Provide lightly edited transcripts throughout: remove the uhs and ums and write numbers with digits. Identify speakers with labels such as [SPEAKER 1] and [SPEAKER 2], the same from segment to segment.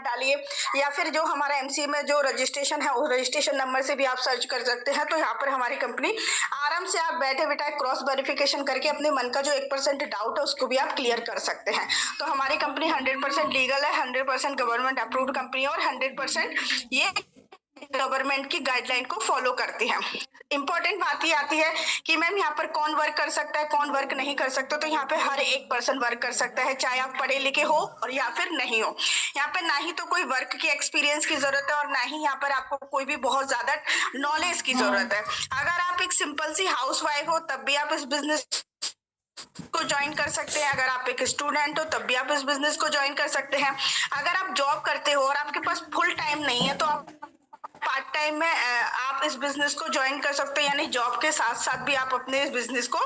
[SPEAKER 1] डालिए, या फिर जो हमारा एमसीए में जो रजिस्ट्रेशन है उस रजिस्ट्रेशन नंबर से भी आप सर्च कर सकते हैं। तो यहाँ पर हमारी कंपनी आराम से आप बैठे बिठाए क्रॉस वेरिफिकेशन करके अपने मन का जो 1% डाउट है उसको भी आप क्लियर कर सकते हैं। तो हमारी कंपनी 100% लीगल है, 100% गवर्नमेंट अप्रूव्ड कंपनी है और 100% ये गवर्नमेंट की गाइडलाइन को फॉलो करती है। इंपॉर्टेंट बात ये आती है कि मैम यहाँ पर कौन वर्क कर सकता है, कौन वर्क नहीं कर सकता। तो यहाँ पे हर एक पर्सन वर्क कर सकता है, चाहे आप पढ़े लिखे हो और या फिर नहीं हो। यहाँ पे ना ही तो कोई वर्क की एक्सपीरियंस की जरूरत है और ना ही यहाँ पर आपको कोई भी बहुत ज्यादा नॉलेज की जरूरत है। अगर आप एक सिंपल सी हाउसवाइफ हो तब भी आप इस बिजनेस को ज्वाइन कर सकते हैं। अगर आप एक स्टूडेंट हो तब भी आप इस बिजनेस को ज्वाइन कर सकते हैं। अगर आप जॉब करते हो और आपके पास फुल टाइम नहीं है तो आप पार्ट टाइम में आप इस बिजनेस को ज्वाइन कर सकते हो, यानी जॉब के साथ साथ भी आप अपने इस बिजनेस को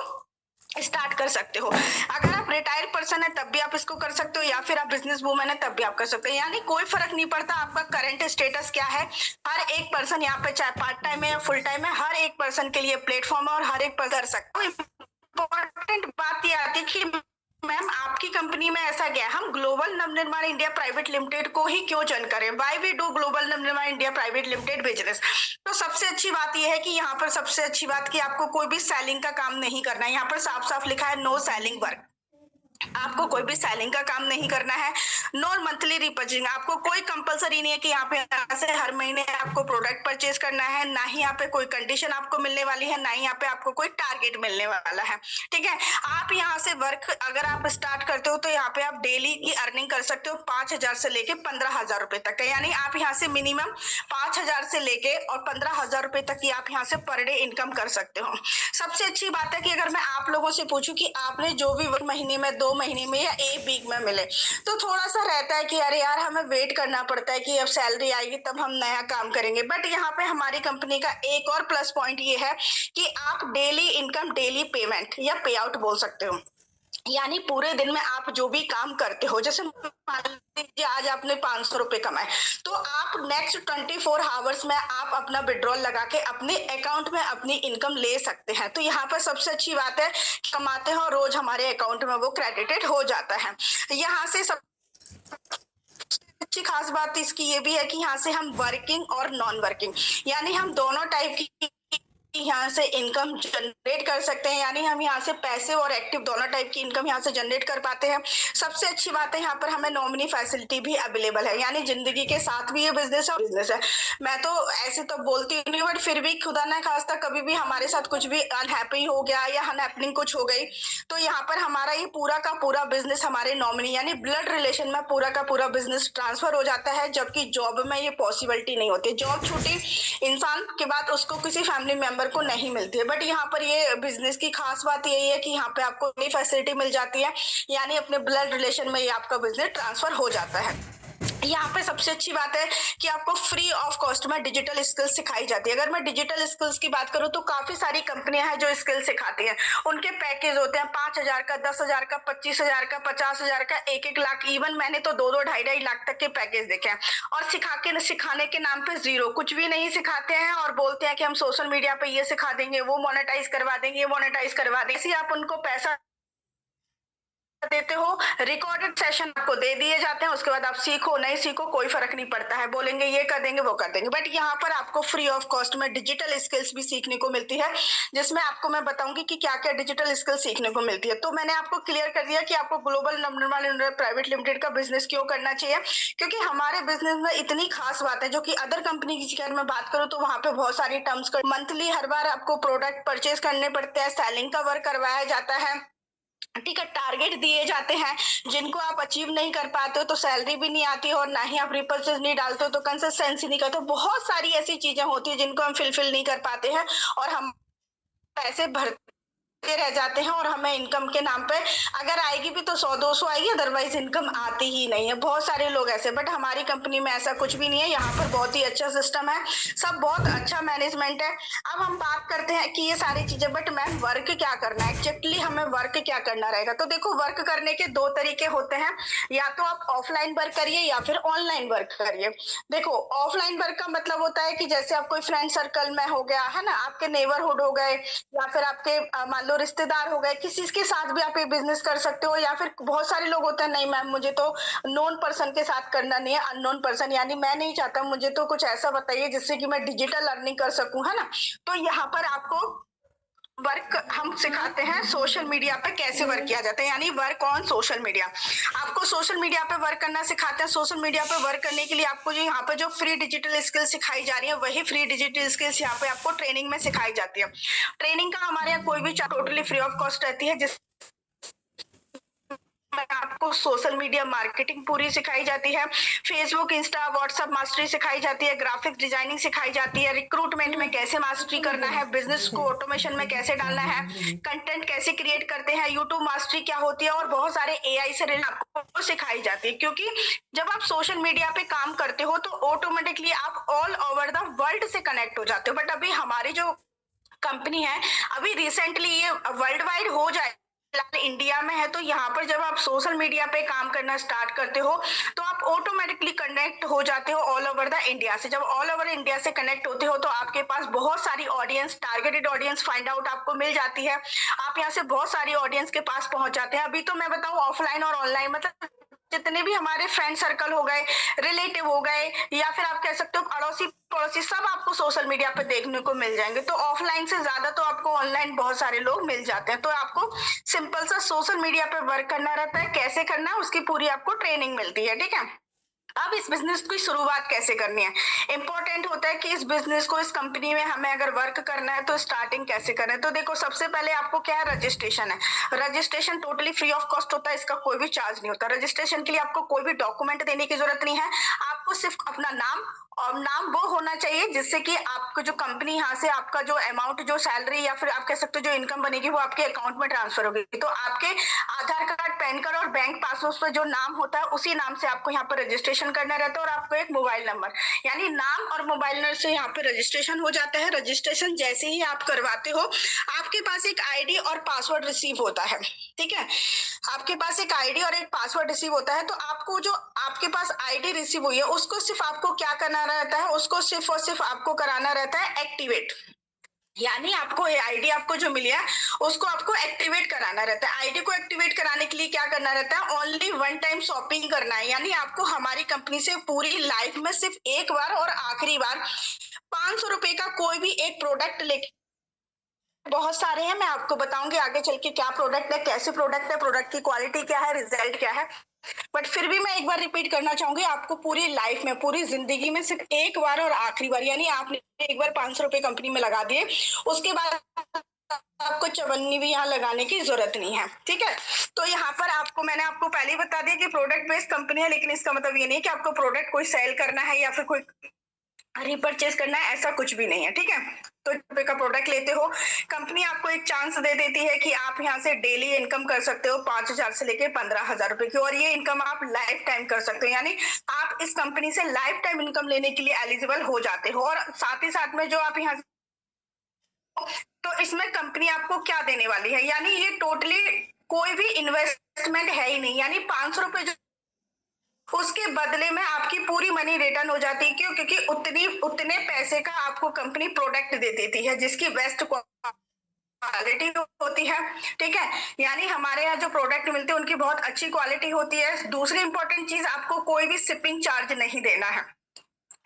[SPEAKER 1] स्टार्ट कर सकते हो। अगर आप रिटायर्ड पर्सन है तब भी आप इसको कर सकते हो, या फिर आप बिजनेस वूमेन है तब भी आप कर सकते हो। यानी कोई फर्क नहीं पड़ता आपका करंट स्टेटस क्या है। हर एक पर्सन यहाँ पे चाहे पार्ट टाइम है या फुल टाइम है, हर एक पर्सन के लिए प्लेटफॉर्म है और हर एक पर्सन कर सकता है। इम्पोर्टेंट बात ये आती है कि मैम आपकी कंपनी में ऐसा क्या है, हम global Navnirman India private limited को ही क्यों ज्वाइन करें, why we do global Navnirman India private limited business. तो सबसे अच्छी बात यह है कि यहाँ पर सबसे अच्छी बात कि आपको कोई भी सेलिंग का काम नहीं करना है। यहाँ पर साफ साफ लिखा है नो सेलिंग वर्क। आपको कोई भी सेलिंग का काम नहीं करना है। नो मंथली रिपर्चेजिंग, आपको कोई कंपलसरी नहीं है कि यहाँ पे यहाँ से हर महीने आपको प्रोडक्ट परचेज करना है, ना ही यहाँ पे कोई कंडीशन आपको मिलने वाली है, ना ही यहाँ पे आपको कोई टारगेट मिलने वाला है। ठीक है, आप यहाँ से वर्क अगर आप स्टार्ट करते हो तो यहाँ पे आप डेली की अर्निंग कर सकते हो 5,000 से लेके 15,000 रुपए तक। यानी आप यहाँ से मिनिमम 5,000 से लेके और 15,000 रुपए तक की आप यहाँ से पर डे इनकम कर सकते हो। सबसे अच्छी बात है कि अगर मैं आप लोगों से पूछूं कि आपने जो भी महीने में 2 महीने में या 1 वीक में मिले, तो थोड़ा सा रहता है कि अरे यार हमें वेट करना पड़ता है कि अब सैलरी आएगी तब हम नया काम करेंगे। बट यहाँ पे हमारी कंपनी का एक और प्लस पॉइंट ये है कि आप डेली इनकम डेली पेमेंट या पे आउट बोल सकते हो। यानी पूरे दिन में आप जो भी काम करते हो, जैसे मान लीजिए आज आपने 500 रुपए कमाए, तो आप नेक्स्ट 24 आवर्स में आप अपना विड्रॉल लगा के अपने अकाउंट में अपनी इनकम ले सकते हैं। तो यहाँ पर सबसे अच्छी बात है, कमाते हैं और रोज हमारे अकाउंट में वो क्रेडिटेड हो जाता है। यहाँ से सब अच्छी खास बात इसकी ये भी है कि यहाँ से हम वर्किंग और नॉन वर्किंग यानी हम दोनों टाइप की यहाँ से इनकम जनरेट कर सकते हैं। यानी हम यहाँ से पैसे और एक्टिव दोनों टाइप की इनकम यहाँ से जनरेट कर पाते हैं। सबसे अच्छी बात है यहाँ पर हमें नॉमिनी फैसिलिटी भी अवेलेबल है, यानी जिंदगी के साथ भी ये बिजनेस है। मैं तो ऐसे तो बोलती नहीं, बट फिर भी खुदा ना खास्ता कभी भी हमारे साथ कुछ भी अनहैप्पी हो गया या अनहैपनिंग कुछ हो गई, तो यहाँ पर हमारा ये पूरा का पूरा बिजनेस हमारे नॉमिनी यानी ब्लड रिलेशन में पूरा का पूरा बिजनेस ट्रांसफर हो जाता है। जबकि जॉब में ये पॉसिबिलिटी नहीं होती। जॉब छूटी इंसान के बाद उसको किसी फैमिली मेंबर को नहीं मिलती है, बट यहाँ पर ये बिजनेस की खास बात यही है कि यहाँ पे आपको नई फैसिलिटी मिल जाती है, यानी अपने ब्लड रिलेशन में ये आपका बिजनेस ट्रांसफर हो जाता है। यहाँ पे सबसे अच्छी बात है कि आपको फ्री ऑफ कॉस्ट में डिजिटल स्किल्स सिखाई जाती है। अगर मैं डिजिटल स्किल्स की बात करूँ तो काफी सारी कंपनियां हैं जो स्किल सिखाती हैं। उनके पैकेज होते हैं 5,000 का, 10,000 का, 25,000 का, 50,000 का, 1-1 लाख, इवन मैंने तो 2-2, 2.5 लाख तक के पैकेज देखे हैं। और सिखाने के नाम पे जीरो कुछ भी नहीं सिखाते हैं और बोलते हैं कि हम सोशल मीडिया पे ये सिखा देंगे, वो मोनेटाइज करवा देंगे, ये मोनेटाइज करवा देंगे। इसी आप उनको पैसा देते हो, रिकॉर्डेड सेशन आपको दे दिए जाते हैं, उसके बाद आप सीखो नहीं सीखो कोई फर्क नहीं पड़ता है, बोलेंगे ये कर देंगे वो कर देंगे। बट यहाँ पर आपको फ्री ऑफ कॉस्ट में डिजिटल स्किल्स भी सीखने को मिलती है, जिसमें आपको मैं बताऊंगी कि क्या क्या डिजिटल स्किल्स सीखने को मिलती है। तो मैंने आपको क्लियर कर दिया कि आपको global Navnirman India private limited का बिजनेस क्यों करना चाहिए, क्योंकि हमारे बिजनेस में इतनी खास बात है जो कि अदर कंपनी की अगर मैं बात करूँ तो वहां पे बहुत सारी टर्म्स मंथली हर बार आपको प्रोडक्ट परचेज करने पड़ते हैं, सेलिंग का वर्क करवाया जाता है, ठीक है, टारगेट दिए जाते हैं जिनको आप अचीव नहीं कर पाते हो तो सैलरी भी नहीं आती और ना ही आप रिपर्चेज नहीं डालते हो तो कंसिस्टेंसी नहीं करते हो। बहुत सारी ऐसी चीजें होती है जिनको हम फिलफिल नहीं कर पाते हैं और हम पैसे भरते रह जाते हैं और हमें इनकम के नाम पे अगर आएगी भी तो 100-200 आएगी, अदरवाइज इनकम आती ही नहीं है। बहुत सारे लोग ऐसे, बट हमारी कंपनी में ऐसा कुछ भी नहीं है। यहाँ पर बहुत ही अच्छा सिस्टम है, सब बहुत अच्छा मैनेजमेंट है। अब हम बात करते हैं कि ये सारी चीजें, बट मैम वर्क क्या करना है, एक्चुअली हमें वर्क क्या करना रहेगा। तो देखो वर्क करने के 2 तरीके होते हैं, या तो आप ऑफलाइन वर्क करिए या फिर ऑनलाइन वर्क करिए। देखो ऑफलाइन वर्क का मतलब होता है कि जैसे आप कोई फ्रेंड सर्कल में हो गया है ना, आपके नेबरहुड हो गए या फिर आपके मान लो रिश्तेदार हो गए, किसी के साथ भी आप ये बिजनेस कर सकते हो, या फिर बहुत सारे लोग होते हैं नहीं मैम मुझे तो नोन पर्सन के साथ करना नहीं है, अननोन पर्सन यानी मैं नहीं चाहता, मुझे तो कुछ ऐसा बताइए जिससे कि मैं डिजिटल अर्निंग कर सकूं, है ना। तो यहाँ पर आपको वर्क हम सिखाते हैं सोशल मीडिया पे कैसे वर्क किया जाता है, यानी वर्क ऑन सोशल मीडिया। आपको सोशल मीडिया पे वर्क करना सिखाते हैं। सोशल मीडिया पे वर्क करने के लिए आपको जो यहाँ पे जो फ्री डिजिटल स्किल सिखाई जा रही है, वही फ्री डिजिटल स्किल्स यहाँ पे आपको ट्रेनिंग में सिखाई जाती है। ट्रेनिंग का हमारे यहाँ कोई भी टोटली फ्री ऑफ कॉस्ट रहती है, जिस आपको सोशल मीडिया मार्केटिंग पूरी सिखाई जाती है, फेसबुक, इंस्टा, व्हाट्सएप मास्टरी सिखाई जाती है, ग्राफिक्स डिजाइनिंग सिखाई जाती है, रिक्रूटमेंट में कैसे मास्टरी करना है, बिजनेस को ऑटोमेशन में कैसे डालना है, कंटेंट कैसे क्रिएट करते हैं, यूट्यूब मास्टरी क्या होती है, और बहुत सारे एआई से रिलेटेड आपको सिखाई जाती है। क्योंकि जब आप सोशल मीडिया पे काम करते हो तो ऑटोमेटिकली आप ऑल ओवर द वर्ल्ड से कनेक्ट हो जाते हो। बट अभी हमारी जो कंपनी है अभी रिसेंटली ये वर्ल्ड वाइड हो जाए, फिलहाल इंडिया में है, तो यहाँ पर जब आप सोशल मीडिया पे काम करना स्टार्ट करते हो तो आप ऑटोमेटिकली कनेक्ट हो जाते हो ऑल ओवर द इंडिया से। जब ऑल ओवर इंडिया से कनेक्ट होते हो तो आपके पास बहुत सारी audience, targeted audience find out आपको मिल जाती है। आप यहाँ से बहुत सारी ऑडियंस के पास पहुंच जाते हैं। अभी तो मैं बताऊं ऑफलाइन और ऑनलाइन, मतलब जितने भी हमारे फ्रेंड सर्कल हो गए, रिलेटिव हो गए, या फिर आप कह सकते हो अड़ोसी पड़ोसी, सब आपको सोशल मीडिया पे देखने को मिल जाएंगे। तो ऑफलाइन से ज्यादा तो आपको ऑनलाइन बहुत सारे लोग मिल जाते हैं। तो आपको सिंपल सा सोशल मीडिया पे वर्क करना रहता है, कैसे करना है उसकी पूरी आपको ट्रेनिंग मिलती है, ठीक है। अब इस बिजनेस की शुरुआत कैसे करनी है, इंपॉर्टेंट होता है कि इस बिजनेस को, इस कंपनी में हमें अगर वर्क करना है तो स्टार्टिंग कैसे करें। तो देखो सबसे पहले आपको क्या है, रजिस्ट्रेशन है। Registration totally free of cost होता है, इसका कोई भी चार्ज नहीं होता। रजिस्ट्रेशन के लिए आपको कोई भी डॉक्यूमेंट देने की जरूरत नहीं है, आपको सिर्फ अपना नाम, और नाम वो होना चाहिए जिससे कि आपको जो कंपनी यहाँ से आपका जो अमाउंट, जो सैलरी या फिर आप कह सकते हो जो इनकम बनेगी वो आपके अकाउंट में ट्रांसफर होगी। तो आपके आधार कार्ड, पैन कार्ड और बैंक पासबुक पर जो नाम होता है उसी नाम से आपको यहाँ पर रजिस्ट्रेशन करना रहता है, और आपको एक मोबाइल नंबर, यानी नाम और मोबाइल नंबर से यहाँ पे रजिस्ट्रेशन हो जाता है। रजिस्ट्रेशन जैसे ही आप करवाते हो आपके पास एक आईडी और पासवर्ड रिसीव होता है, ठीक है। आपके पास एक आईडी और एक पासवर्ड रिसीव होता है। तो आपको जो आपके पास आईडी रिसीव हुई है उसको सिर्फ आपको क्या करना रहता है, उसको सिर्फ और सिर्फ आपको कराना रहता है एक्टिवेट, यानी आपको आईडी आपको जो मिली है उसको आपको एक्टिवेट कराना रहता है। आईडी को एक्टिवेट कराने के लिए क्या करना रहता है, ओनली वन टाइम शॉपिंग करना है, यानी आपको हमारी कंपनी से पूरी लाइफ में सिर्फ एक बार और आखिरी बार 500 रुपए का कोई भी एक प्रोडक्ट लेके, बहुत सारे हैं, मैं आपको बताऊंगी आगे चल के क्या प्रोडक्ट है, कैसे प्रोडक्ट है, प्रोडक्ट की क्वालिटी क्या है, रिजल्ट क्या है। बट फिर भी मैं एक बार रिपीट करना चाहूंगी, आपको पूरी लाइफ में, पूरी जिंदगी में सिर्फ एक बार और आखिरी बार, यानी आपने एक बार 500 रुपए कंपनी में लगा दिए, उसके बाद आपको चवन्नी भी यहाँ लगाने की जरूरत नहीं है, ठीक है। तो यहाँ पर आपको मैंने आपको पहले ही बता दिया कि प्रोडक्ट बेस्ड कंपनी है, लेकिन इसका मतलब ये नहीं कि आपको प्रोडक्ट कोई सेल करना है या फिर कोई रिपर्चेज करना है, ऐसा कुछ भी नहीं है, ठीक है। तो रुपए का प्रोडक्ट लेते हो, कंपनी आपको एक चांस दे देती है कि आप यहाँ से डेली इनकम कर सकते हो 5,000 से लेके 15,000 रुपए की, और ये इनकम आप लाइफ टाइम कर सकते हो, यानी आप इस कंपनी से लाइफ टाइम इनकम लेने के लिए एलिजिबल हो जाते हो। और साथ ही साथ में जो आप यहाँ, तो इसमें कंपनी आपको क्या देने वाली है, यानी ये टोटली कोई भी इन्वेस्टमेंट है ही नहीं, यानी 500 रुपए जो उसके बदले में आपकी पूरी मनी रिटर्न हो जाती है। क्यों? क्योंकि उतने पैसे का आपको कंपनी प्रोडक्ट दे देती है जिसकी बेस्ट क्वालिटी होती है, ठीक है। यानी हमारे यहाँ जो प्रोडक्ट मिलते हैं उनकी बहुत अच्छी क्वालिटी होती है। दूसरी इंपॉर्टेंट चीज, आपको कोई भी शिपिंग चार्ज नहीं देना है,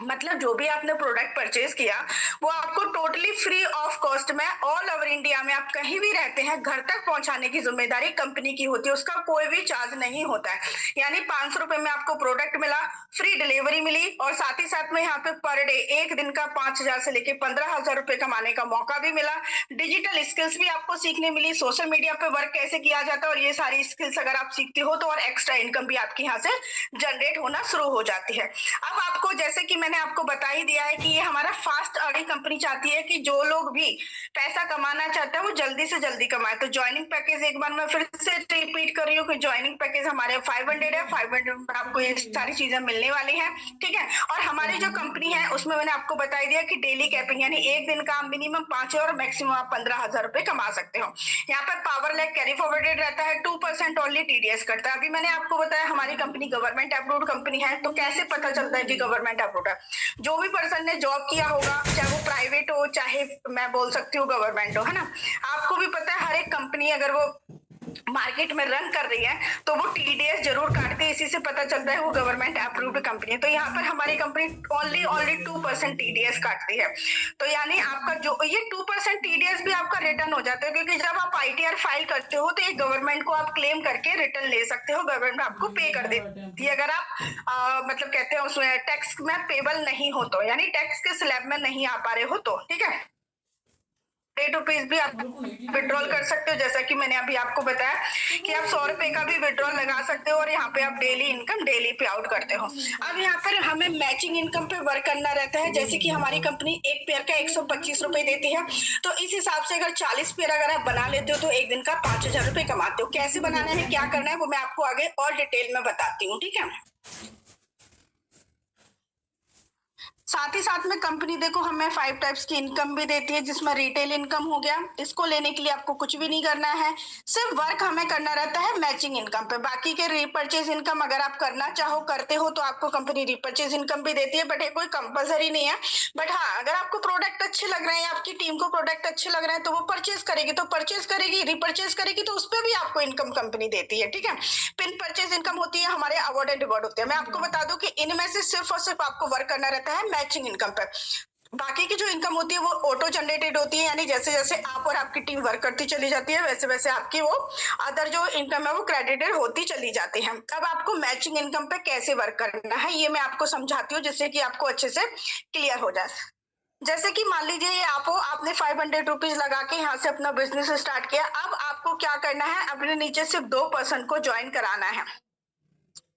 [SPEAKER 1] मतलब जो भी आपने प्रोडक्ट परचेज किया वो आपको टोटली फ्री ऑफ कॉस्ट में ऑल ओवर इंडिया में आप कहीं भी रहते हैं घर तक पहुंचाने की जिम्मेदारी कंपनी की होती है, उसका कोई भी चार्ज नहीं होता है। यानी 500 रुपए में आपको प्रोडक्ट मिला, फ्री डिलीवरी मिली, और साथ ही साथ में यहाँ पे पर डे एक दिन का 5,000 से लेके 15,000 रुपए कमाने का मौका भी मिला। डिजिटल स्किल्स भी आपको सीखने मिली, सोशल मीडिया पे वर्क कैसे किया जाता है, और ये सारी स्किल्स अगर आप सीखते हो तो और एक्स्ट्रा इनकम भी आपके यहाँ से जनरेट होना शुरू हो जाती है। अब आपको जैसे कि मैंने आपको बता ही दिया है कि ये हमारा फास्ट अर्निंग कंपनी चाहती है कि जो लोग भी पैसा कमाना चाहते हैं वो जल्दी से जल्दी कमाए। तो ज्वाइनिंग पैकेज एक बार मैं फिर से रिपीट कर रही हूँ कि ज्वाइनिंग पैकेज हमारे 500 है, 500 में आपको ये सारी चीजें मिलने वाली हैं, ठीक है। और हमारी जो कंपनी है उसमें मैंने आपको बता ही दिया कि डेली कैपिंग, यानी एक दिन का मिनिमम 5 और मैक्सिमम आप 15,000 रुपए कमा सकते हो। यहाँ पर पावर लैग कैरी फॉरवर्डेड रहता है, 2% ओनली टीडीएस करता है। अभी मैंने आपको बताया हमारी कंपनी गवर्नमेंट अप्रूव्ड कंपनी है, तो कैसे पता चलता है कि गवर्नमेंट अप्रूव्ड है, जो भी पर्सन ने जॉब किया होगा, चाहे वो प्राइवेट हो चाहे मैं बोल सकती हूँ गवर्नमेंट हो, है ना। आपको भी पता है हर एक कंपनी अगर वो मार्केट में रन कर रही है तो वो टीडीएस जरूर काटती है, इसी से पता चलता है वो गवर्नमेंट अप्रूव्ड कंपनी है। तो यहाँ पर हमारी कंपनी ओनली 2% टीडीएस काटती है। तो यानी आपका जो ये 2% टीडीएस भी आपका रिटर्न हो जाता है, क्योंकि जब आप आईटीआर फाइल करते हो तो एक गवर्नमेंट को आप क्लेम करके रिटर्न ले सकते हो, गवर्नमेंट आपको पे कर देती है अगर आप मतलब कहते हैं उसमें टैक्स में पेबल नहीं हो तो, यानी टैक्स के स्लैब में नहीं आ पा रहे हो तो, ठीक है। ₹100 भी आप विड्रॉल कर सकते हो, जैसा कि मैंने अभी आपको बताया कि आप ₹100 का भी विड्रॉल लगा सकते हो और यहाँ पे आप डेली इनकम डेली पे आउट करते हो। अब यहाँ पर हमें मैचिंग इनकम पे वर्क करना रहता है, जैसे कि हमारी कंपनी एक पेयर का ₹125 देती है, तो इस हिसाब से अगर 40 पेयर अगर आप बना लेते हो तो एक दिन का ₹5000 कमाते हो। कैसे बनाना है, क्या करना है, वो मैं आपको आगे और डिटेल में बताती हूँ, ठीक है। साथ ही साथ में कंपनी देखो हमें 5 टाइप्स की इनकम भी देती है, जिसमें रिटेल इनकम हो गया। इसको लेने के लिए आपको कुछ भी नहीं करना है, सिर्फ वर्क हमें करना रहता है मैचिंग इनकम पे। बाकी के रीपर्चेज इनकम अगर आप करना चाहो करते हो तो आपको कंपनी रीपर्चेज इनकम भी देती है, बट ये कोई कंपलसरी नहीं है। बट हाँ, अगर आपको प्रोडक्ट अच्छे लग रहे हैं, आपकी टीम को प्रोडक्ट अच्छे लग रहे हैं, तो वो परचेज करेगी, तो परचेज करेगी, रीपर्चेज करेगी, तो उस पर भी आपको इनकम कंपनी देती है, ठीक है। पिन परचेज इनकम होती है, हमारे अवार्ड एंड रिवॉर्ड होते हैं। मैं आपको बता दूं कि इनमें से सिर्फ और सिर्फ आपको वर्क करना रहता है मैचिंग इनकम पर। बाकी की जो इनकम होती है वो ऑटो जनरेटेड होती है, यानी जैसे जैसे आप और आपकी टीम वर्क करती चली जाती है वैसे वैसे आपकी वो अदर जो इनकम है वो क्रेडिटेड होती चली जाती है। अब आपको मैचिंग इनकम पे कैसे वर्क करना है ये मैं आपको समझाती हूँ, जिससे कि आपको अच्छे से क्लियर हो जाए। जैसे कि मान लीजिए ये आपने ₹500 लगा के यहाँ से अपना बिजनेस स्टार्ट किया। अब आपको क्या करना है, अपने नीचे सिर्फ 2% को ज्वाइन कराना है,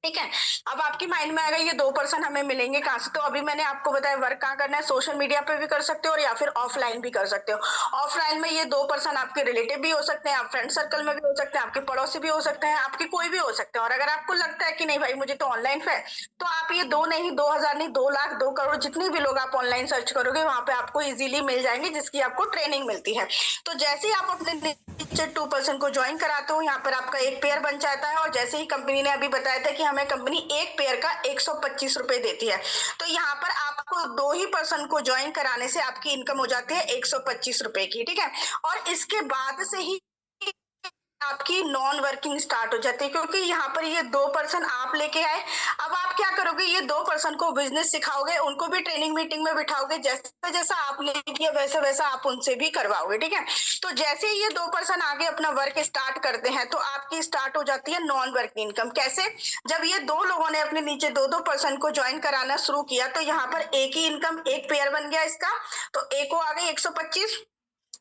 [SPEAKER 1] ठीक है। अब आपकी माइंड में आएगा ये 2% हमें मिलेंगे कहाँ से, तो अभी मैंने आपको बताया वर्क कहाँ करना है, सोशल मीडिया पे भी कर सकते हो और या फिर ऑफलाइन भी कर सकते हो। ऑफलाइन में ये 2% आपके रिलेटिव भी हो सकते हैं, आप फ्रेंड सर्कल में भी हो सकते हैं, आपके पड़ोसी भी हो सकते हैं, आपके कोई भी हो सकते हैं। और अगर आपको लगता है कि नहीं भाई मुझे तो ऑनलाइन है, तो आप ये 2 नहीं 2000 नहीं 2 लाख 2 करोड़ जितने भी लोग आप ऑनलाइन सर्च करोगे वहां पे आपको इजीली मिल जाएंगे, जिसकी आपको ट्रेनिंग मिलती है। तो जैसे ही आप अपने नीचे 2% को ज्वाइन कराते हो, यहाँ पर आपका एक पेयर बन जाता है। और जैसे ही कंपनी ने अभी बताया था कि हमें कंपनी एक पेयर का ₹125 देती है, तो यहाँ पर आपको 2 ही पर्सन को ज्वाइन कराने से आपकी इनकम हो जाती है ₹125 की, ठीक है। और इसके बाद से ही आपकी नॉन वर्किंग स्टार्ट हो जाती है, क्योंकि यहाँ पर ये 2% आप लेके आए। अब आप क्या करोगे, ये 2% को बिजनेस सिखाओगे, उनको भी ट्रेनिंग मीटिंग में बिठाओगे, जैसा जैसा आपने किया वैसा वैसा आप उनसे भी करवाओगे, ठीक है। तो जैसे ही ये 2% आगे अपना वर्क स्टार्ट करते हैं तो आपकी स्टार्ट हो जाती है नॉन वर्किंग इनकम। कैसे, जब ये 2 लोगों ने अपने नीचे 2-2% को ज्वाइन कराना शुरू किया तो यहाँ पर एक ही इनकम एक पेयर बन गया इसका, तो ए को आ गई 125,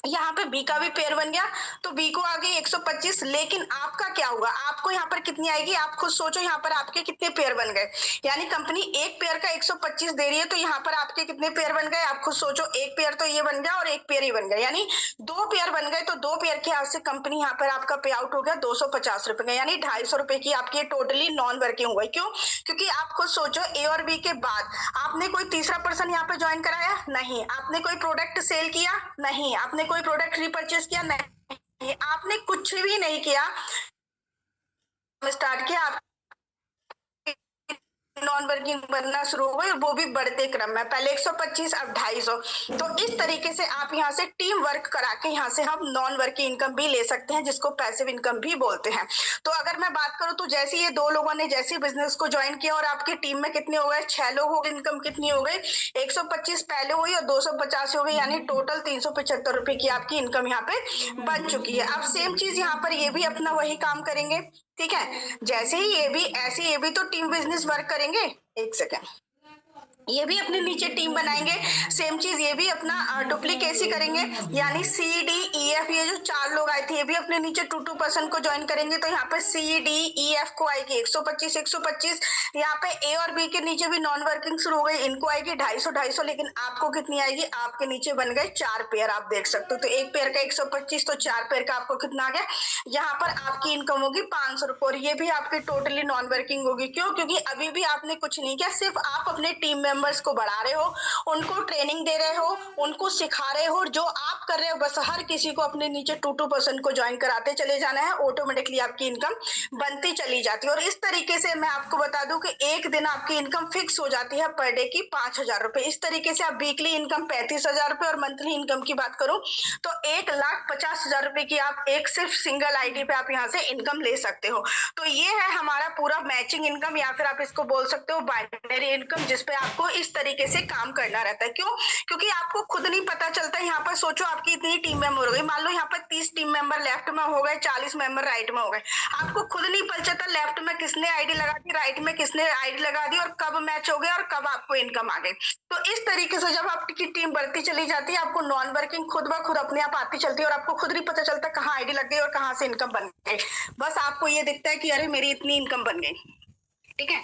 [SPEAKER 1] यहाँ पे बी का भी पेयर बन गया तो बी को आ गई 125। लेकिन आपका क्या होगा, आपको यहाँ पर कितनी आएगी, आप खुद सोचो, यहाँ पर आपके कितने पेयर बन गए। यानी कंपनी एक पेयर का 125 दे रही है, तो यहाँ पर आपके कितने पेयर बन गए, आप खुद सोचो। एक पेयर तो ये बन गया और एक पेयर ही बन गया, यानी 2 पेयर बन गए। तो 2 पेयर के हाथ से कंपनी यहाँ पर आपका पे आउट हो गया ₹250 का, यानी ₹250 की आपकी टोटली नॉन वर्किंग हो गई। क्यों, क्योंकि आप खुद सोचो, ए और बी के बाद आपने कोई तीसरा पर्सन यहाँ पे ज्वाइन कराया नहीं, आपने कोई प्रोडक्ट सेल किया नहीं, आपने कोई प्रोडक्ट रीपरचेज किया नहीं, आपने कुछ भी नहीं किया। स्टार्ट किया, आप नॉन वर्किंग बनना शुरू हो गई, वो भी बढ़ते क्रम में, पहले 125 अब 250। तो इस तरीके से आप यहाँ से टीम वर्क करा के यहाँ से हम नॉन वर्किंग इनकम भी ले सकते हैं, जिसको पैसिव इनकम भी बोलते हैं। तो अगर मैं बात करूँ तो जैसे ये 2 लोगों ने जैसे बिजनेस को ज्वाइन किया और आपकी टीम में कितने हो गए, 6 लोग हो गए, इनकम कितनी हो गई, 125 पहले हुई और 250 हो गई, यानी टोटल ₹375 की आपकी इनकम यहाँ पे बन चुकी है। अब सेम चीज यहाँ पर ये भी अपना वही काम करेंगे, ठीक है। जैसे ही ये भी ऐसे ये भी तो टीम बिजनेस वर्क करेंगे, एक सेकेंड, ये भी अपने नीचे टीम बनाएंगे, सेम चीज ये भी अपना डुप्लीकेसी करेंगे, यानी सी डी ई एफ, ये जो 4 लोग आए थे ये भी अपने नीचे 2-2% को ज्वाइन करेंगे, तो यहाँ पे सी डी ई एफ को आएगी 125। यहाँ पे ए और बी के नीचे भी नॉन वर्किंग शुरू हो गई, इनको आएगी 250, लेकिन आपको कितनी आएगी, आपके नीचे बन गए 4 पेयर, आप देख सकते हो। तो एक पेयर का 125, तो 4 पेयर का आपको कितना आ गया, यहाँ पर आपकी इनकम होगी ₹500 और ये भी आपकी टोटली नॉन वर्किंग होगी। क्यों, क्योंकि अभी भी आपने कुछ नहीं किया, सिर्फ आप अपने टीम मेंबर्स को बढ़ा रहे हो, उनको ट्रेनिंग दे रहे हो, उनको सिखा रहे हो, जो आप कर रहे हो बस हर किसी को अपने नीचे 2% को ज्वाइन कराते चले जाना है, ऑटोमेटिकली आपकी इनकम बनती चली जाती है। और इस तरीके से मैं आपको बता दूं कि एक दिन आपकी इनकम फिक्स हो जाती है पर डे की 5,000 रुपए। इस तरीके से आप वीकली इनकम 35,000 रुपए और मंथली इनकम की बात करूं तो 1,50,000 रुपए की आप एक सिर्फ सिंगल आईडी पे आप यहाँ से इनकम ले सकते हो। तो ये है हमारा पूरा मैचिंग इनकम, या फिर आप इसको बोल सकते हो बाइनरी इनकम, जिसपे आपको इस तरीके से काम करना रहता है। क्यों? क्योंकि आपको खुद नहीं पता चलता। यहाँ पर सोचो आपकी इतनी टीम मेंबर हो गई, मान लो यहाँ पर 30 टीम मेंबर लेफ्ट में हो गए, 40 मेंबर राइट में हो गए, आपको खुद नहीं पता चलता लेफ्ट में किसने आईडी लगा दी, राइट में किसने आईडी लगा दी, और कब मैच हो गया और कब आपको इनकम आ गई। तो इस तरीके से जब आपकी टीम बढ़ती चली जाती है, आपको नॉन वर्किंग खुद ब खुद अपने आप आती चलती है, और आपको खुद नहीं पता चलता कहाँ आईडी लग गई और कहाँ से इनकम बन गई। बस आपको ये दिखता है कि अरे मेरी इतनी इनकम बन गई। ठीक है।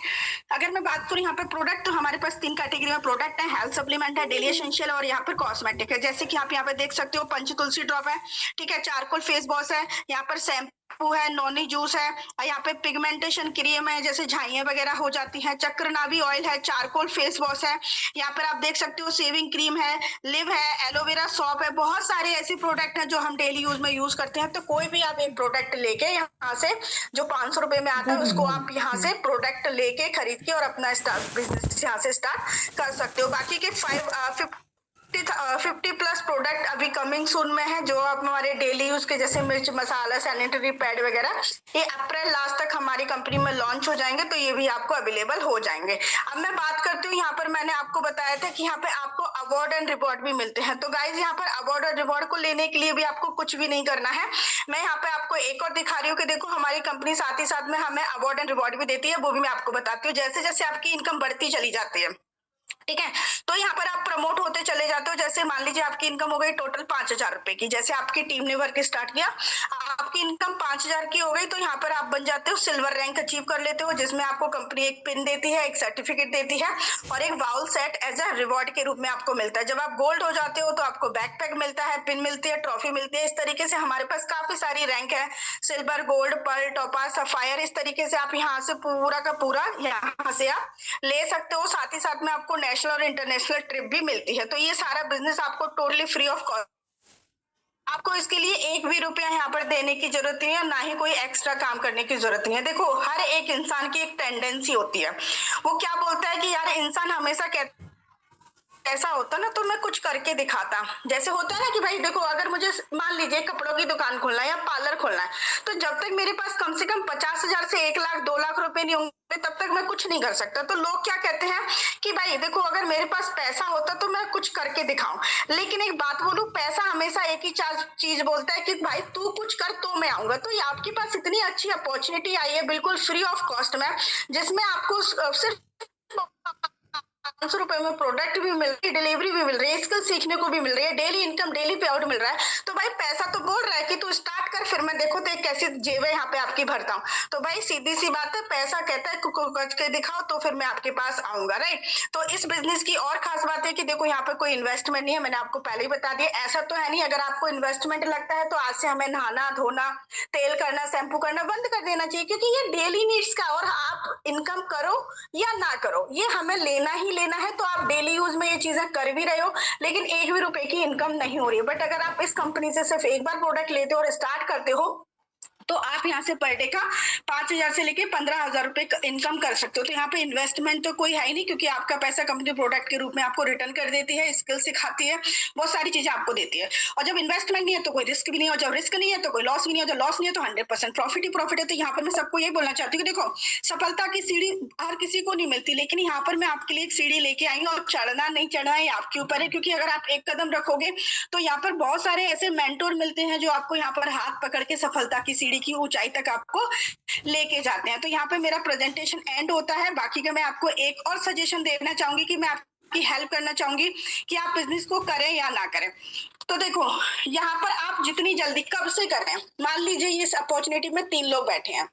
[SPEAKER 1] अगर मैं बात करूं यहाँ पर प्रोडक्ट, तो हमारे पास 3 कैटेगरी में प्रोडक्ट है, हेल्थ सप्लीमेंट है, डेली एसेंशियल और यहाँ पर कॉस्मेटिक है। जैसे कि आप यहाँ पे देख सकते हो पंच तुलसी ड्रॉप है, ठीक है, चारकोल फेस वॉश है, यहाँ पर शैम्पू है, नोनी जूस है, यहाँ पे पिगमेंटेशन क्रीम है, जैसे झाइयां वगैरह हो जाती है, चक्रनाभी ऑयल है, चारकोल फेस वॉश है, यहाँ पर आप देख सकते हो सेविंग क्रीम है, लिव है, एलोवेरा सॉप है। बहुत सारे ऐसे प्रोडक्ट हैं जो हम डेली यूज में यूज करते हैं। तो कोई भी आप एक प्रोडक्ट लेके यहाँ से जो 500 रुपए में आता है उसको आप यहाँ से प्रोडक्ट लेके खरीद के और अपना बिजनेस यहाँ से स्टार्ट कर सकते हो। बाकी के 50 प्लस प्रोडक्ट अभी कमिंग सून में है, जो आप हमारे डेली यूज के जैसे मिर्च मसाला, सैनिटरी पैड वगैरह, ये अप्रैल लास्ट तक हमारी कंपनी में लॉन्च हो जाएंगे, तो ये भी आपको अवेलेबल हो जाएंगे। अब मैं बात करती हूँ, यहाँ पर मैंने आपको बताया था कि यहाँ पे आपको अवार्ड एंड रिवॉर्ड भी मिलते हैं। तो गाइज यहाँ पर अवार्ड और रिवॉर्ड को लेने के लिए भी आपको कुछ भी नहीं करना है। मैं यहाँ पे आपको एक और दिखा रही हूँ कि देखो हमारी कंपनी साथ ही साथ में हमें अवार्ड एंड रिवॉर्ड भी देती है, वो भी मैं आपको बताती हूँ। जैसे जैसे आपकी इनकम बढ़ती चली जाती है, ठीक है, तो यहाँ पर आप प्रमोट होते चले जाते हो। जैसे मान लीजिए आपकी इनकम हो गई टोटल 5,000 रुपए की, जैसे आपकी टीम ने वर्क स्टार्ट किया, आपकी इनकम 5,000 की हो गई, तो यहाँ पर आप बन जाते हो सिल्वर रैंक अचीव कर लेते हो, जिसमें आपको कंपनी एक पिन देती है, एक सर्टिफिकेट देती है और एक bowl set as a reward के रूप में आपको मिलता है। जब आप गोल्ड हो जाते हो तो आपको बैकपैक मिलता है, पिन मिलती है, ट्रॉफी मिलती है। इस तरीके से हमारे पास काफी सारी रैंक है, सिल्वर, गोल्ड, पर्ल, टॉपाज, सफायर। इस तरीके से आप यहाँ से पूरा का पूरा यहाँ से आप ले सकते हो। साथ ही साथ में आपको नेशनल और इंटरनेशनल ट्रिप भी मिलती है। तो ये सारा बिजनेस आपको टोटली फ्री ऑफ कॉस्ट, आपको इसके लिए 1 भी रुपया यहाँ पर देने की जरूरत नहीं है, ना ही कोई एक्स्ट्रा काम करने की जरूरत नहीं है। देखो हर एक इंसान की एक टेंडेंसी होती है, वो क्या बोलता है कि यार इंसान हमेशा कहता ऐसा होता ना तो मैं कुछ करके दिखाता। जैसे होता है ना कि भाई देखो अगर मुझे मान लीजिए कपड़ों की दुकान खोलना है या पार्लर खोलना है, तो जब तक मेरे पास कम से कम 50,000 से 1 लाख 2 लाख रुपए नहीं होंगे तब तक मैं कुछ नहीं कर सकता। तो लोग क्या कहते हैं कि भाई देखो अगर मेरे पास पैसा होता तो मैं कुछ करके दिखाऊं। लेकिन एक बात बोलूं, पैसा हमेशा एक ही चीज बोलता है कि भाई तू कुछ कर तो मैं आऊंगा। तो ये आपके पास इतनी अच्छी अपॉर्चुनिटी आई है बिल्कुल फ्री ऑफ कॉस्ट में, जिसमें आपको सिर्फ 500 रुपए में प्रोडक्ट भी मिल रही है, डिलीवरी भी मिल रही है, स्किल सीखने को भी मिल रही है, डेली इनकम, डेली पे आउट मिल रहा है। तो भाई पैसा तो बोल रहा है कि तू स्टार्ट कर, फिर मैं देखो तो कैसी जेब यहाँ पे आपकी भरता हूँ। तो भाई सीधी सी बात है, पैसा कहता है कुछ के दिखाओ तो फिर मैं आपके पास आऊंगा, राइट। तो इस बिजनेस की और खास बात है कि देखो यहाँ पे कोई इन्वेस्टमेंट नहीं है, मैंने आपको पहले ही बता दिया। ऐसा तो है नहीं अगर आपको इन्वेस्टमेंट लगता है तो आज से हमें नहाना धोना, तेल करना, शैम्पू करना बंद कर देना चाहिए, क्योंकि ये डेली नीड्स का, और आप इनकम करो या ना करो ये हमें लेना ही लेना है। तो आप डेली यूज में ये चीजें कर भी रहे हो, लेकिन 1 भी रुपए की इनकम नहीं हो रही है। बट अगर आप इस कंपनी से सिर्फ एक बार प्रोडक्ट लेते हो और स्टार्ट करते हो तो आप यहाँ से पर डे का 5,000 से लेके 15,000 रुपए इनकम कर सकते हो। तो यहाँ पे इन्वेस्टमेंट तो कोई है ही नहीं, क्योंकि आपका पैसा कंपनी प्रोडक्ट के रूप में आपको रिटर्न कर देती है, स्किल सिखाती है, बहुत सारी चीजें आपको देती है। और जब इन्वेस्टमेंट नहीं है तो कोई रिस्क भी नहीं है, और जब रिस्क नहीं है तो कोई लॉस भी नहीं है, जब लॉस नहीं है तो 100% प्रॉफिट ही प्रॉफिट है। तो यहाँ पर मैं सबको यही बोलना चाहती हूँ कि देखो सफलता की सीढ़ी हर किसी को नहीं मिलती, लेकिन यहाँ पर मैं आपके लिए एक सीढ़ी लेके आई हूँ, और चढ़ना नहीं चढ़ना है आपके ऊपर है। क्योंकि अगर आप एक कदम रखोगे तो यहाँ पर बहुत सारे ऐसे मेंटोर मिलते हैं जो आपको यहाँ पर हाथ पकड़ के सफलता की सीढ़ी की ऊंचाई तक आपको लेके जाते हैं। तो यहाँ पे मेरा प्रेजेंटेशन एंड होता है। बाकी का मैं आपको एक और सजेशन देना चाहूंगी कि मैं आपकी हेल्प करना चाहूंगी कि आप बिजनेस को करें या ना करें। तो देखो यहाँ पर आप जितनी जल्दी कब से करें, मान लीजिए इस अपॉर्चुनिटी में 3 लोग बैठे हैं,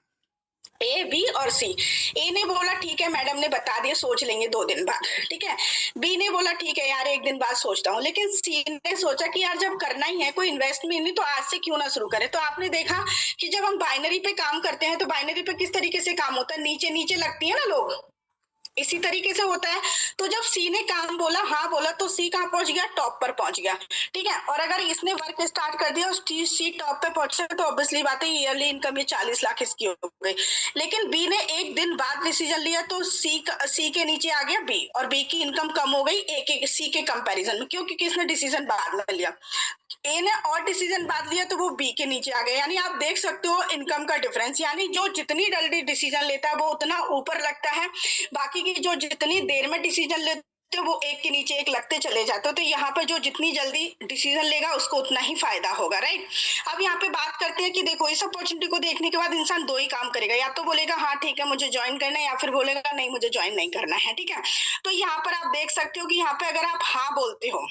[SPEAKER 1] ए, बी और सी। ए ने बोला ठीक है मैडम ने बता दिया, सोच लेंगे 2 दिन बाद, ठीक है। बी ने बोला ठीक है यार 1 दिन बाद सोचता हूँ। लेकिन सी ने सोचा कि यार जब करना ही है, कोई इन्वेस्टमेंट नहीं, तो आज से क्यों ना शुरू करें। तो आपने देखा कि जब हम बाइनरी पे काम करते हैं तो बाइनरी पे किस तरीके से काम होता है, नीचे नीचे लगती है ना लोग, इसी तरीके से होता है। तो जब सी ने काम बोला, हाँ बोला, तो सी कहाँ पहुंच गया? टॉप पर पहुंच गया। ठीक है, और अगर इसने वर्क स्टार्ट कर दिया और सी टॉप पे पहुंचे तो ऑब्वियसली बात है ईयरली इनकम ये 40 लाख इसकी हो गई। लेकिन बी ने एक दिन बाद डिसीजन लिया तो सी के नीचे आ गया बी, और बी की इनकम कम हो गई सी के कंपैरिजन में। क्यों? क्योंकि इसने डिसीजन बाद में लिया। ए ने और डिसीजन बाद लिया तो वो बी के नीचे आ गया। यानी आप देख सकते हो इनकम का डिफरेंस। यानी जो जितनी जल्दी डिसीजन लेता है वो उतना ऊपर लगता है, बाकी की जो जितनी देर में डिसीजन लेते तो वो एक के नीचे एक लगते चले जाते हो। तो यहाँ पर जो जितनी जल्दी डिसीजन लेगा उसको उतना ही फायदा होगा, राइट। अब यहाँ पे बात करते हैं कि देखो इस अपॉर्चुनिटी को देखने के बाद इंसान दो ही काम करेगा, या तो बोलेगा हाँ ठीक है मुझे ज्वाइन करना है, या फिर बोलेगा नहीं मुझे ज्वाइन नहीं करना है। ठीक है, तो यहाँ पर आप देख सकते हो कि यहाँ पे अगर आप हाँ बोलते हो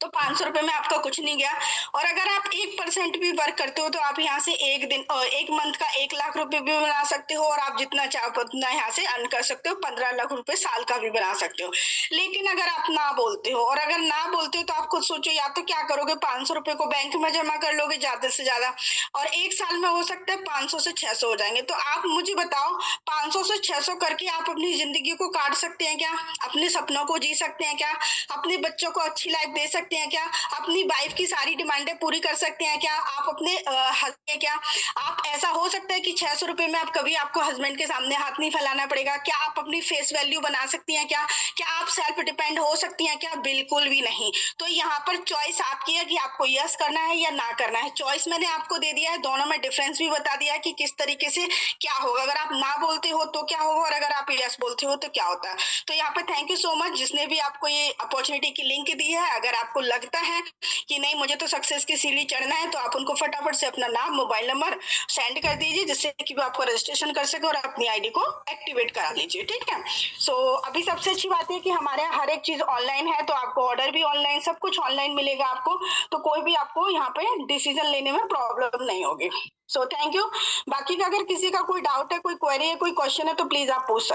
[SPEAKER 1] तो 500 रुपए में आपका कुछ नहीं गया। और अगर आप 1% भी वर्क करते हो तो आप यहाँ से एक मंथ का 1 लाख रुपए भी बना सकते हो, और आप जितना चाहो उतना यहाँ से अर्न कर सकते हो। 15 लाख रुपए साल का भी बना सकते हो। लेकिन अगर आप ना बोलते हो, और अगर ना बोलते हो तो आप खुद सोचो, या तो क्या करोगे, 500 रुपए को बैंक में जमा कर लोगे ज्यादा से ज्यादा, और एक साल में हो सकता है 500 से 600 हो जाएंगे। तो आप मुझे बताओ 500 से 600 करके आप अपनी जिंदगी को काट सकते हैं क्या? अपने सपनों को जी सकते हैं क्या? अपने बच्चों को अच्छी लाइफ दे सकते हैं क्या? अपनी वाइफ की सारी डिमांडें पूरी कर सकते हैं क्या? आप अपने हस्बैंड क्या आप ऐसा हो सकता है कि 600 रुपए में आप कभी आपको हस्बैंड के सामने हाथ नहीं फैलाना पड़ेगा? क्या आप अपनी फेस वैल्यू बना सकती हैं क्या? क्या आप सेल्फ डिपेंड हो सकती हैं क्या? बिल्कुल भी नहीं। तो यहाँ पर चॉइस आपकी है कि आपको यस करना है या ना करना है। चॉइस मैंने आपको दे दिया है, दोनों में डिफरेंस भी बता दिया है कि किस तरीके से क्या होगा। अगर आप ना बोलते हो तो क्या होगा, और अगर आप यस बोलते हो तो क्या होता है। तो यहाँ पे थैंक यू सो मच जिसने भी आपको ये अपॉर्चुनिटी की लिंक दी है। अगर आपको लगता है कि नहीं मुझे तो सक्सेस की सीढ़ी चढ़ना है, तो आप उनको फटाफट से अपना नाम, मोबाइल नंबर सेंड कर दीजिए, जिससे कि वो आपको रजिस्ट्रेशन कर सके और अपनी आईडी को एक्टिवेट करा लीजिए। ठीक है, सो अभी सबसे अच्छी बात है कि हमारे यहाँ हर एक चीज ऑनलाइन है, तो आपको ऑर्डर भी ऑनलाइन, सब कुछ ऑनलाइन मिलेगा आपको। तो कोई भी आपको यहाँ पे डिसीजन लेने में प्रॉब्लम नहीं होगी। So thank you. बाकी का अगर किसी का कोई डाउट है, कोई क्वेरी है, कोई क्वेश्चन है, तो प्लीज आप पूछ सकते हैं।